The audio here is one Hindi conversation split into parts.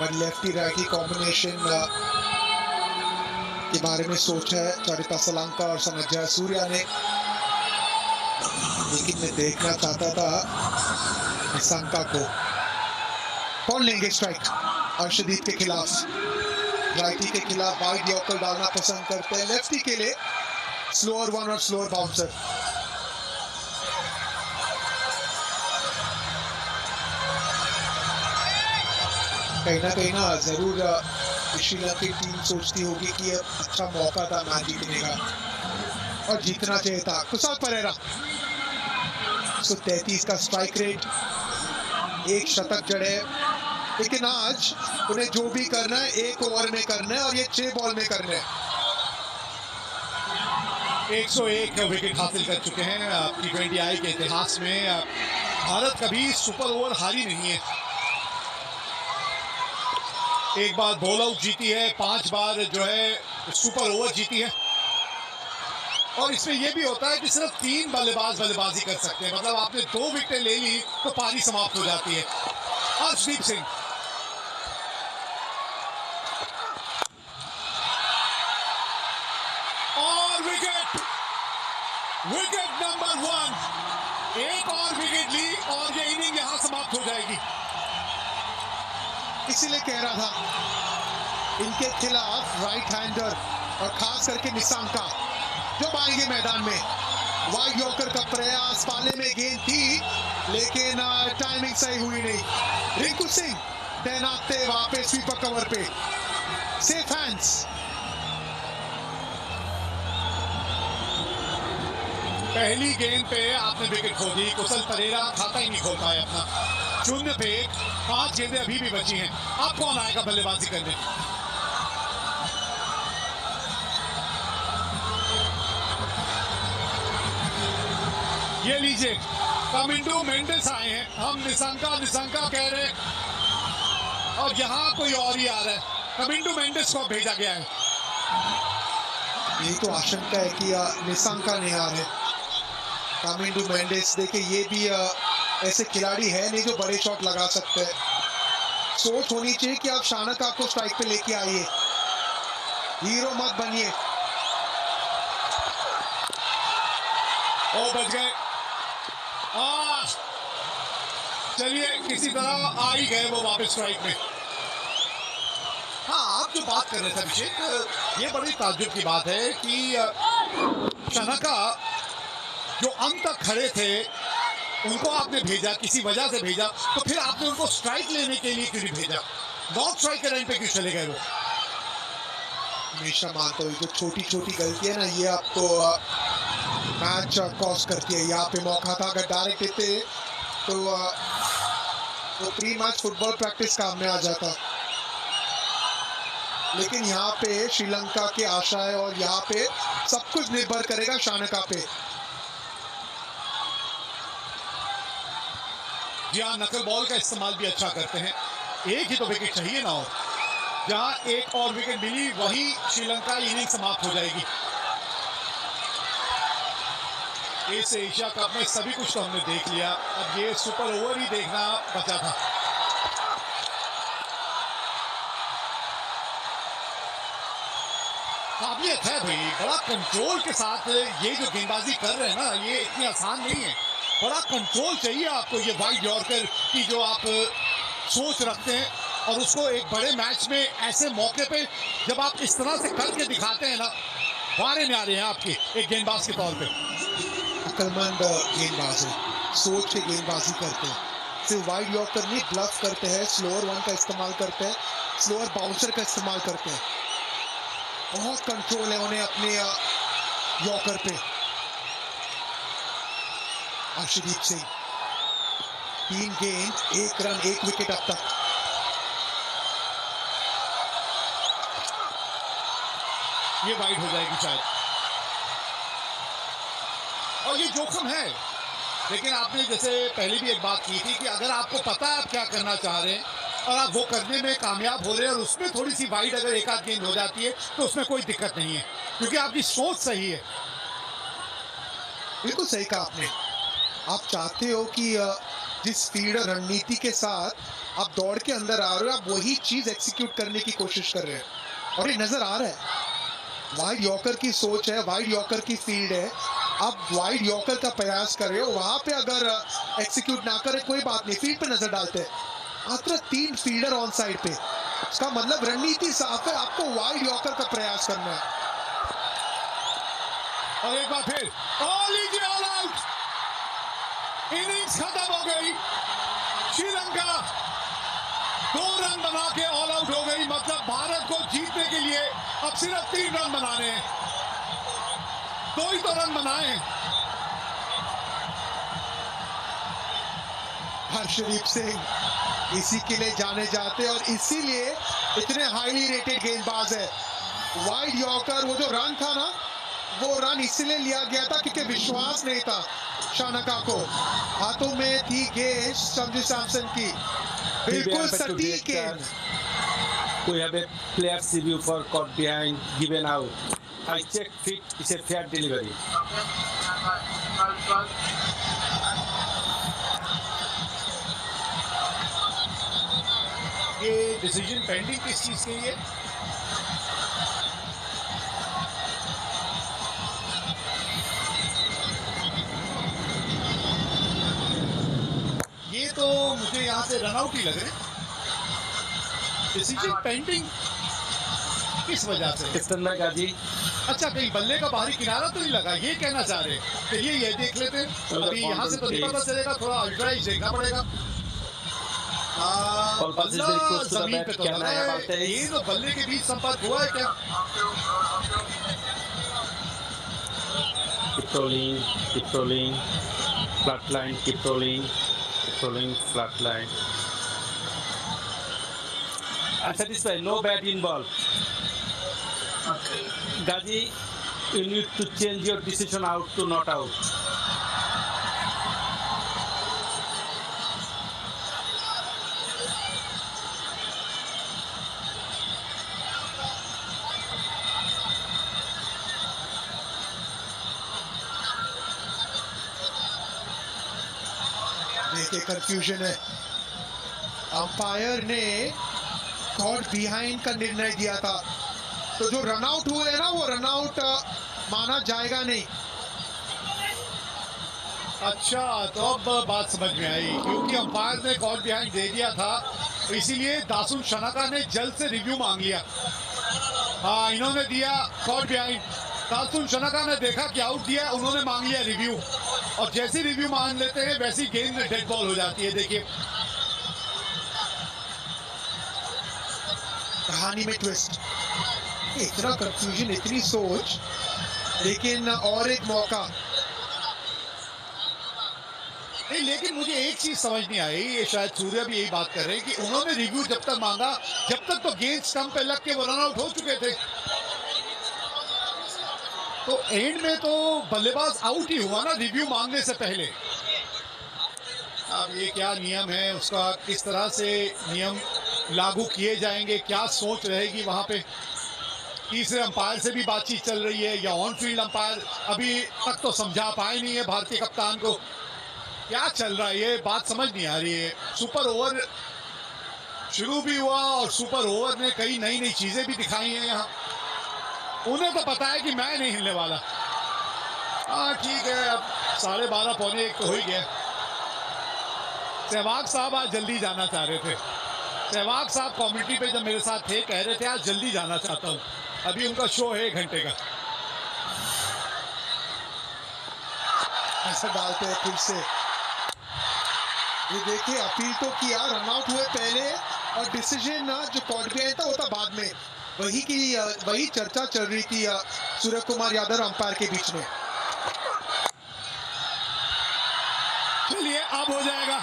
पर लेफ्टी राइटी कॉम्बिनेशन के बारे में सोचा है चरिता सलंका और सनजय सूर्या ने, लेकिन मैं देखना चाहता था निशंका को। कौन लेंगे स्ट्राइक? अर्शदीप के खिलाफ, राइटी के खिलाफ वाइड यॉर्कर डालना पसंद करते हैं, लेफ्टी के लिए स्लोअर वन और स्लोअर बाउंसर। कहीं ना जरूर श्रीलंका की टीम सोचती होगी कि ये अच्छा मौका था मैच जीतने का और जीतना चाहिए था। कुशाल परेरा 133 का स्ट्राइक रेट, एक शतक जड़े, लेकिन आज उन्हें जो भी करना है एक ओवर में करना है और ये 6 बॉल में करना है। 101 विकेट हासिल कर चुके हैं T20I के इतिहास में। भारत कभी सुपर ओवर हारी नहीं है। एक बार बॉल आउट जीती है, 5 बार जो है सुपर ओवर जीती है। और इसमें यह भी होता है कि सिर्फ 3 बल्लेबाज बल्लेबाजी कर सकते हैं, मतलब आपने 2 विकेटें ले ली तो पारी समाप्त हो जाती है। अर्शदीप सिंह और विकेट नंबर 1, एक और विकेट ली और ये इनिंग यहां समाप्त हो जाएगी। इसीलिए कह रहा था इनके खिलाफ राइट हैंडर और खास करके निशंका जब आएंगे मैदान में, वाइड यॉर्कर का प्रयास, पाले में गेंद थी लेकिन टाइमिंग सही हुई नहीं। रिंकू सिंह तैनात थे वहां पे स्वीपर कवर पे, सेफ हैंड्स। पहली गेंद पे आपने विकेट खो दी, कुशल परेरा खाता ही नहीं खोल पाया अपना। 0 पे 5 गेंदें अभी भी बची हैं। अब कौन आएगा बल्लेबाजी करने? ये लीजिए, कमिंडो मेंडिस आए हैं। हम निशंका कह रहे हैं और यहाँ कोई और ही आ रहा है। कमिंडो मेंडिस को भेजा गया है। ये तो आशंका है कि निशंका नहीं आ रहे। कमिंडो मेंडिस देखिए, ये भी ऐसे खिलाड़ी है नहीं जो बड़े शॉट लगा सकते हैं। सोच होनी चाहिए कि आप शानका को स्ट्राइक पे लेके आइए, हीरो मत बनिए। ओ बच गए। चलिए, किसी तरह आ ही गए वो वापस स्ट्राइक में। हाँ, आप जो बात कर रहे थे अभिषेक, ये बड़ी ताज्जुब की बात है कि शानका जो अंत तक खड़े थे उनको आपने भेजा, किसी वजह से भेजा, तो फिर आपने उनको स्ट्राइक लेने के लिए क्यों नहीं भेजा? नॉट स्ट्राइक के लाइन पे क्यों चले गए वो? हमेशा मानता हूँ जो छोटी छोटी गलती है ना, ये आपको मैच कॉस्ट करती है। यहाँ पे मौका था, अगर डायरेक्ट देते तो प्री मैच फुटबॉल प्रैक्टिस काम में आ जाता, लेकिन यहाँ पे श्रीलंका की आशा है और यहाँ पे सब कुछ निर्भर करेगा शानका पे। जी हाँ, नकल बॉल का इस्तेमाल भी अच्छा करते हैं। एक ही तो विकेट चाहिए ना हो, जहां एक और विकेट मिली वही श्रीलंका इनिंग समाप्त हो जाएगी। इस एशिया कप में सभी कुछ तो हमने देख लिया, अब ये सुपर ओवर ही देखना बचा था। काबिलियत है भाई, बड़ा कंट्रोल के साथ ये जो गेंदबाजी कर रहे हैं ना, ये इतनी आसान नहीं है। बड़ा कंट्रोल चाहिए आपको, ये वाइड यॉर्कर की जो आप सोच रखते हैं, और उसको एक बड़े मैच में ऐसे मौके पे जब आप इस तरह से करके दिखाते हैं ना, वारे में आ रहे हैं आपके एक गेंदबाज के तौर पे। अक्लमंद गेंदबाज है, सोच के गेंदबाजी करते हैं, सिर्फ वाइड यॉर्कर नहीं ब्लफ करते हैं, स्लोअर वन का इस्तेमाल करते हैं, स्लोअर बाउंसर का इस्तेमाल करते हैं। बहुत कंट्रोल है उन्हें अपने यॉर्कर पे। अर्शदीप सिंह 3 गेंद 1 रन 1 विकेट अब तक। ये वाइड हो जाएगी शायद, और ये जोखिम है। लेकिन आपने जैसे पहले भी एक बात की थी कि अगर आपको पता है आप क्या करना चाह रहे हैं और आप वो करने में कामयाब हो रहे हैं और उसमें थोड़ी सी वाइड अगर एक आध गेंद हो जाती है तो उसमें कोई दिक्कत नहीं है, क्योंकि आपकी सोच सही है। बिल्कुल सही कहा आपने। आप चाहते हो कि जिस स्पीड और रणनीति के साथ आप दौड़ के अंदर आ रहे हो, आप वही चीज एक्सिक्यूट करने की कोशिश कर रहे हैं और ये नजर आ रहा है। वाइड यॉर्कर की सोच है, वाइड यॉर्कर की फील्ड है, आप वाइड यॉर्कर का प्रयास कर रहे हो। वहां पे अगर एक्सिक्यूट ना करे कोई बात नहीं, फील्ड पे नजर डालते हैं। मात्र 3 फील्डर ऑन साइड पे, इसका मतलब रणनीति साफ है, आपको वाइड यॉर्कर का प्रयास करना है। और एक बार फिर ऑल आउट, इनिंग्स खत्म हो गई। श्रीलंका 2 रन बना के ऑल आउट हो गई। मतलब भारत को जीतने के लिए अब सिर्फ 3 रन बनाने हैं, 2 ही तो रन बनाए। हर्षदीप सिंह इसी के लिए जाने जाते हैं और इसीलिए इतने हाईली रेटेड गेंदबाज है। वाइड यॉर्कर, वो जो रन था ना, वो रन इसलिए लिया गया था क्योंकि विश्वास नहीं था शानका को। हाथों में थी गेंद संजू सैमसन की, बिल्कुल सटीक गेंद। We have a player's review for caught behind given out. I checked fit, it's a fair delivery. ये डिसीजन पेंडिंग किस चीज के लिए? ये तो मुझे यहाँ से रनआउट ही लग रहे हैं। डिसीजन पेंडिंग किस वजह से? Extender Gaji. अच्छा, कहीं बल्ले का बाहरी किनारा तो नहीं लगा, ये कहना चाह रहे हैं। चलिए ये देख लेते हैं। अभी यहाँ से तो नहीं पता चलेगा, थोड़ा अल्ट्राइज देखना पड़ेगा। बल्ला जमीन पे तो लगा है, ये तो बल्ले के बीच संपर्क हुआ है क्या? Keep rolling, flat line, keep rolling, flat line. I'm satisfied, no bat in ball. Gaji, you need to change your decision out to not out. देखिए कंफ्यूजन है। अंपायर ने कॉट बिहाइंड का निर्णय दिया था, तो जो रनआउट हुए हैं ना, वो रनआउट माना जाएगा नहीं। अच्छा, तो अब बात समझ में आई, क्योंकि अंपायर ने कॉट बिहाइंड दे दिया था, तो इसीलिए दासुन शनाका ने जल्द से रिव्यू मांग लिया। हाँ, इन्होंने दिया कॉट बिहाइंड, दासुन शनाका ने देखा कि आउट दिया, उन्होंने मांग लिया रिव्यू, और जैसे रिव्यू मांग लेते हैं वैसी गेंद डेड बॉल हो जाती है। देखिए कहानी में ट्विस्ट, इतना कंफ्यूजन, इतनी सोच, लेकिन और एक मौका नहीं। लेकिन मुझे एक चीज समझ नहीं आई, ये शायद सूर्य भी यही बात कर रहे हैं कि उन्होंने रिव्यू जब तक मांगा, जब तक तो गेंद स्टंप पे लग के वो रन आउट हो चुके थे, तो एंड में तो बल्लेबाज आउट ही हुआ ना रिव्यू मांगने से पहले। अब ये क्या नियम है, उसका किस तरह से नियम लागू किए जाएंगे, क्या सोच रहेगी वहां पे। तीसरे अंपायर से भी बातचीत चल रही है, या ऑन फील्ड अंपायर अभी तक तो समझा पाए नहीं है भारतीय कप्तान को, क्या चल रहा है ये बात समझ नहीं आ रही है। सुपर ओवर शुरू भी हुआ और सुपर ओवर ने कई नई नई चीजें भी दिखाई हैं यहाँ। उन्हें तो पता है कि मैं नहीं हिलने वाला। हाँ ठीक है, अब 12:30 पौने 1 तो हो ही गया। सहवाग साहब आज जल्दी जाना चाह रहे थे। सहवाग साहब कमेटी पे जब मेरे साथ थे, कह रहे थे आज जल्दी जाना चाहता हूँ, अभी उनका शो है 1 घंटे का। ऐसा डालते हैं फिर से। ये देखिए, अपील तो किया, रनआउट हुए पहले, और डिसीजन जो कॉट बिहाइंड था वो था बाद में। वही चर्चा चल रही थी सूर्य कुमार यादव और अंपायर के बीच में। चलिए अब हो जाएगा,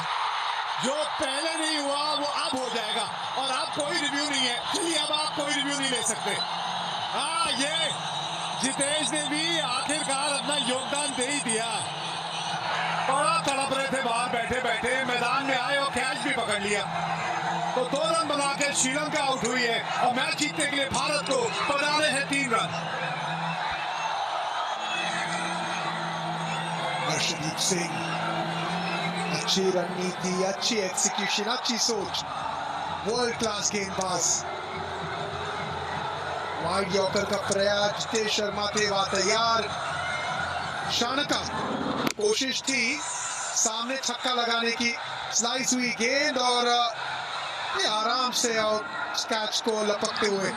जो पहले नहीं हुआ वो अब हो जाएगा, और अब कोई रिव्यू नहीं है। चलिए अब आप कोई रिव्यू नहीं ले सकते। हाँ, ये जितेश ने भी आखिरकार अपना योगदान दे ही दिया। बड़ा तड़प रहे थे बाहर बैठे बैठे, मैदान में आए और कैच भी पकड़ लिया, तो 2 रन बना के श्रीलंका आउट हुई है, और मैच जीतने के लिए भारत को बनाने हैं 3 रन। हर्षदीप सिंह अच्छी रणनीति, अच्छी एक्सिक्यूशन, अच्छी सोच, वर्ल्ड क्लास गेंदबाज। वाइड यॉर्कर का प्रयास, जितेश शर्मा थे वहां तैयार। शानका कोशिश थी सामने छक्का लगाने की, स्लाइस हुई गेंद और ये आराम से कैच को लपकते हुए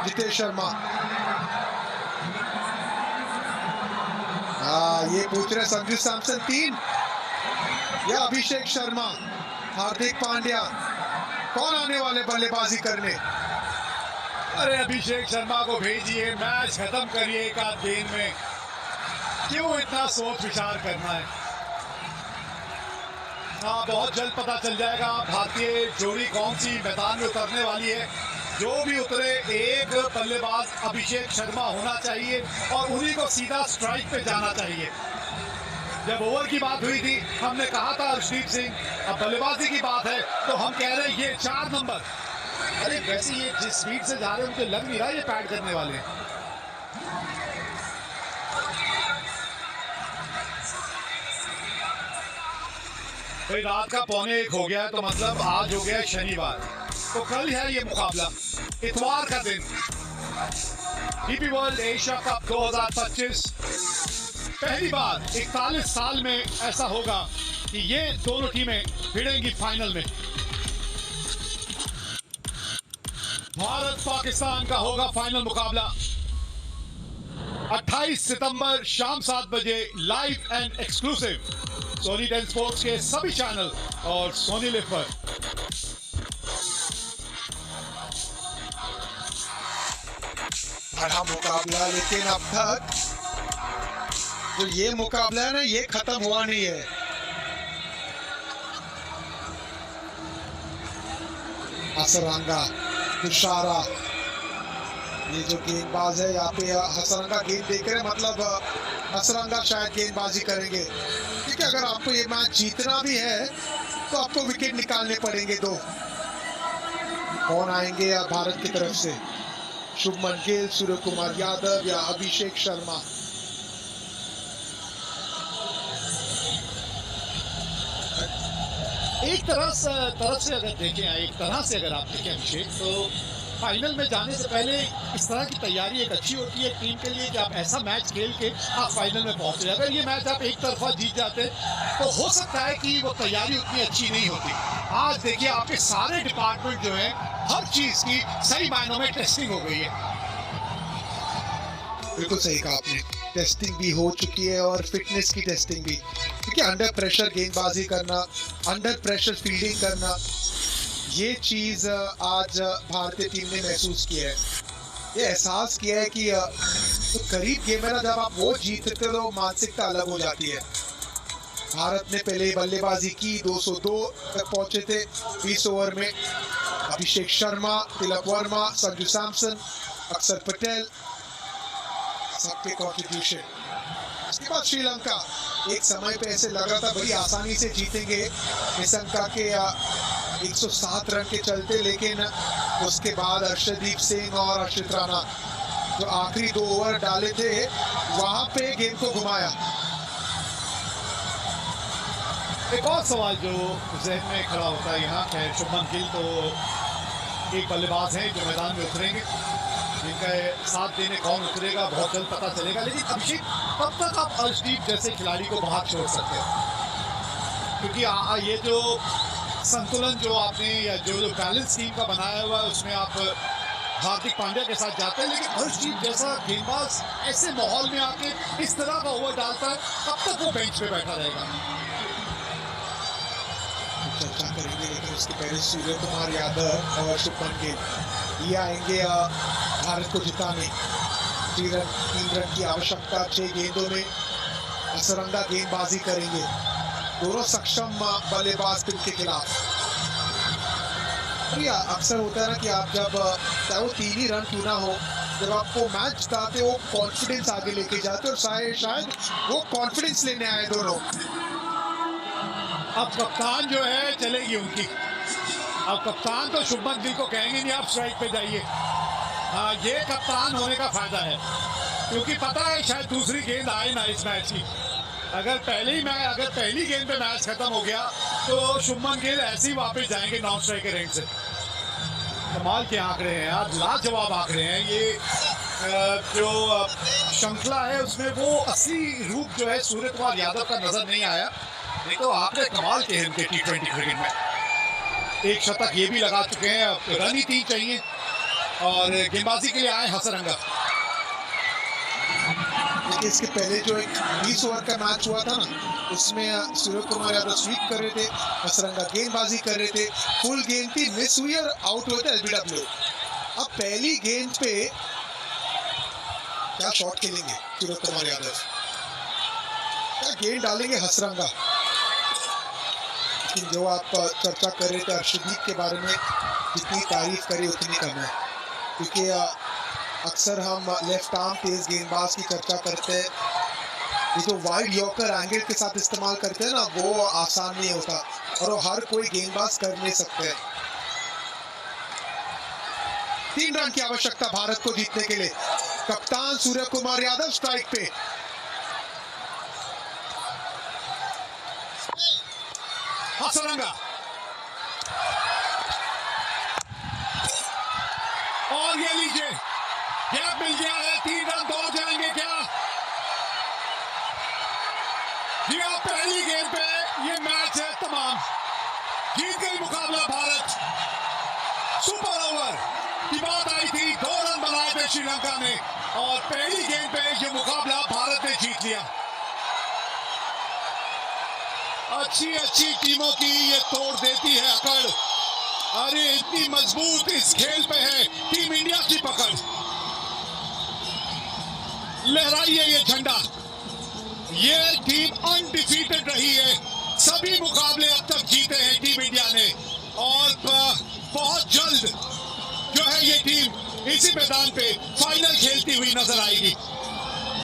जितेश शर्मा। ये पूछ रहे संजू सैमसन 3 या अभिषेक शर्मा, हार्दिक पांड्या, कौन आने वाले बल्लेबाजी करने? अरे अभिषेक शर्मा को भेजिए, मैच खत्म करिए एक आध गेंद में, क्यों इतना सोच विचार करना है? हाँ, बहुत जल्द पता चल जाएगा भारतीय जोड़ी कौन सी मैदान में उतरने वाली है। जो भी उतरे, एक बल्लेबाज अभिषेक शर्मा होना चाहिए और उन्हीं को सीधा स्ट्राइक पे जाना चाहिए। जब ओवर की बात हुई थी हमने कहा था हर्षदीप सिंह, अब बल्लेबाजी की बात है तो हम कह रहे हैं ये 4 नंबर। अरे वैसे ये जिस स्पीड से जा रहे हैं मुझे लग नहीं रहा ये पैड करने वाले हैं। भाई रात का 1:45 हो गया तो मतलब आज हो गया शनिवार, तो कल है ये मुकाबला, इतवार का दिन। डीपी वर्ल्ड एशिया कप 2025 पहली बार 41 साल में ऐसा होगा कि ये दोनों टीमें भिड़ेंगी फाइनल में। भारत पाकिस्तान का होगा फाइनल मुकाबला 28 सितंबर शाम 7 बजे live and exclusive Sony 10 sports के सभी चैनल और सोनी लिव पर। बड़ा मुकाबला, लेकिन अब तक जो ये मुकाबला है ना, ये खत्म हुआ नहीं है। हसरंगा, तुषारा, ये जो गेंदबाज है यहाँ पे हसरंगा गेंद देख रहे हैं, मतलब हसरंगा शायद गेंदबाजी करेंगे, क्योंकि अगर आपको ये मैच जीतना भी है तो आपको विकेट निकालने पड़ेंगे 2। कौन आएंगे या भारत की तरफ से? शुभमन गिल, सूर्य कुमार यादव या अभिषेक शर्मा? एक तरफ से अगर देखें, एक तरह से अगर आप देखें अभिषेक, तो फाइनल में जाने से पहले इस तरह की तैयारी एक अच्छी होती है टीम के लिए कि आप ऐसा मैच खेल के आप फाइनल में पहुंचे। अगर ये मैच आप एक तरफा जीत जाते तो हो सकता है कि वो तैयारी उतनी अच्छी नहीं होती। आज देखिए आपके सारे डिपार्टमेंट जो है, हर चीज की सही मायनों में टेस्टिंग हो गई है। बिल्कुल सही कहा आपने, टेस्टिंग भी हो चुकी है और फिटनेस की टेस्टिंग भी, क्योंकि अंडर प्रेशर गेंदबाजी करना, अंडर प्रेशर फील्डिंग करना, ये चीज आज भारतीय टीम ने महसूस किया है। ये एहसास किया है कि तो करीब गेम है ना, जब आप वो जीतते तो मानसिकता अलग हो जाती है। भारत ने पहले बल्लेबाजी की, 202 तक पहुंचे थे 20 ओवर में। अभिषेक शर्मा, तिलक वर्मा, संजू सैमसन, अक्षर पटेल, सबके कंट्रीब्यूशन। उसके बाद श्रीलंका, एक समय पे ऐसे लग रहा था बड़ी आसानी से जीतेंगे निशंका के 107 रन के चलते, लेकिन उसके बाद अर्शदीप सिंह और अर्शित राणा जो आखिरी 2 ओवर डाले थे वहां पे गेम को घुमाया। एक और सवाल जो जहन में खड़ा होता है यहाँ, खैर शुभमन गिल तो एक बल्लेबाज हैं जो मैदान में उतरेंगे, जिनका साथ देने कौन उतरेगा बहुत जल्द पता चलेगा। लेकिन अभिषेक, कब तक आप अर्शदीप जैसे खिलाड़ी को बाहर छोड़ सकते हैं? क्योंकि ये जो संतुलन जो आपने या जो बैलेंस टीम का बनाया हुआ है उसमें आप हार्दिक पांड्या के साथ जाते हैं, लेकिन हर्षदीप जैसा गेंदबाज ऐसे माहौल में आके इस तरह का ओवर डालता है, कब तक वो बेंच पे बैठा रहेगा? चर्चा करेंगे, लेकिन उसके पहले सूर्य कुमार यादव और शुभमन गिल ये आएंगे भारत को जिताने। 3 रन की आवश्यकता 6 गेंदों में, असरंगा गेंदबाजी करेंगे दोनों सक्षम बल्लेबाज टीम के खिलाफ। अक्सर होता है ना कि आप जब चाहे वो 3 ही रन क्यों ना हो, जब आपको मैच जिताते हो कॉन्फिडेंस आगे लेके जाते, और शायद वो कॉन्फिडेंस लेने आए दोनों। अब कप्तान जो है चलेगी उनकी, अब कप्तान तो शुभमन गिल को कहेंगे नहीं आप स्ट्राइक पे जाइए। हाँ, ये कप्तान होने का फायदा है, क्योंकि पता है शायद दूसरी गेंद आए ना इस मैच की। अगर पहली गेंद पे मैच खत्म हो गया तो शुभमन गिल ऐसे ही वापस जाएंगे नॉन स्ट्राइकर रेंज से। कमाल के आंकड़े हैं यार, लाजवाब आंकड़े हैं ये। जो श्रृंखला है उसमें वो असली रूप जो है सूर्य कुमार यादव का नजर नहीं आया। नहीं तो आंकड़े कमाल के हैं इनके T20 क्रिकेट में। एक शतक ये भी लगा चुके हैं, अब रन ही 3 चाहिए और गेंदबाजी के लिए आए हसरंगा। देखिए इसके पहले जो एक 20 ओवर का मैच हुआ था ना, उसमें सूर्य कुमार यादव स्वीप कर रहे थे, हसरंगा गेंदबाजी कर रहे थे, फुल गेंद थी, मिस हुई और आउट हुए थे एलबीडब्ल्यू। अब पहली गेंद पे क्या शॉट खेलेंगे सूर्य कुमार यादव, क्या गेंद डालेंगे हसरंगा। लेकिन जो आप चर्चा कर रहे थे अर्शदीप के बारे में, जितनी तारीफ करी उतनी कम है, क्योंकि अक्सर हम लेफ्ट आर्म तेज गेंदबाज की चर्चा करते हैं। ये जो वाइड यॉर्कर एंगल के साथ इस्तेमाल करते हैं ना, वो आसान नहीं होता और वो हर कोई गेंदबाज कर नहीं सकते। 3 रन की आवश्यकता भारत को जीतने के लिए। कप्तान सूर्य कुमार यादव स्ट्राइक पे। हसरंगा और ये लीजिए गैप मिल गया है, 3 रन दौड़ जाएंगे क्या? जी हाँ, पहली गेंद पे ये मैच है तमाम, जीत गई मुकाबला भारत। सुपर ओवर की बात आई थी, 2 रन बनाए थे श्रीलंका ने और पहली गेंद पे ये मुकाबला भारत ने जीत लिया। अच्छी टीमों की ये तोड़ देती है अकड़। अरे इतनी मजबूत इस खेल पे है टीम इंडिया की पकड़। लहराइए ये झंडा, ये टीम अनडिफीटेड रही है, सभी मुकाबले अब तक जीते हैं टीम इंडिया ने और बहुत जल्द जो है ये टीम इसी मैदान पे फाइनल खेलती हुई नजर आएगी।